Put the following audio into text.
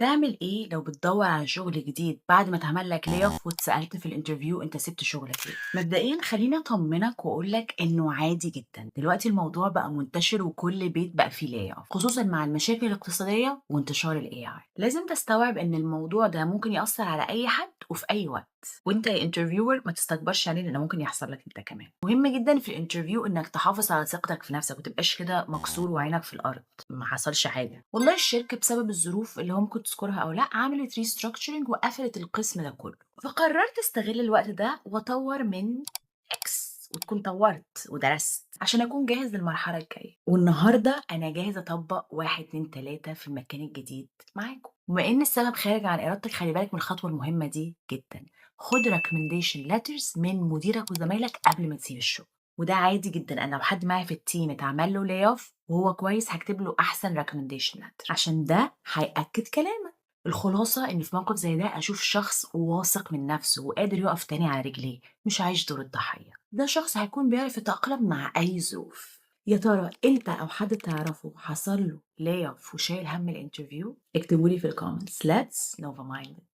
تعمل إيه لو بتدوّر على شغل جديد بعد ما اتعمل لك layoff واتسألت في الinterview أنت سِبت شغلك ليه؟ مبدئيًا خلّيني أطمنك وأقول لك إنه عادي جدًا، دلوقتي الموضوع بقى منتشر وكل بيت بقى فيه layoff خصوصًا مع المشاكل الاقتصادية وانتشار الAI. لازم تستوعب إن الموضوع ده ممكن يأثّر على أي حد وفي أي وقت، وأنت يا interviewer ما تستكبرش عليه لإنه ممكن يحصل لك أنت كمان. مهم جدًا في الinterview إنك تحافظ على ثقتك في نفسك، ما تبقاش كده مكسور وعينك في الأرض، ما حصلش حاجة. والله الشركة بسبب الظروف اللي هو ممكن تذكرها أو لأ، عملت restructuring وقفلت القسم ده كله، فقررت استغل الوقت ده وأطوّر من X وتكون طوّرت ودرست عشان أكون جاهز للمرحلة الجاية، والنهارده أنا جاهز أطبّق 1، 2، 3 في المكان الجديد معاكم. وبما إن السبب خارج عن إرادتك خلّي بالك من الخطوة المهمة دي جدًا، خُد recommendation letters من مديرك وزمايلك قبل ما تسيب الشغل، وده عادي جدًا. أنا لو حد معايا في الteam اتعمل له layoff وهو كويس هاكتب له أحسن recommendation letter عشان ده هيأكد كلامك. الخلاصة إن في موقف زي ده أشوف شخص واثق من نفسه وقادر يقف تاني على رجليه، مش عايش دور الضحية. ده شخص هيكون بيعرف يتأقلم مع أي ظروف. يا ترى أنت أو حد تعرفه حصل له layoff وشايل هم الانترفيو؟ اكتبوا لي في الكومنتس. Let's know the mind.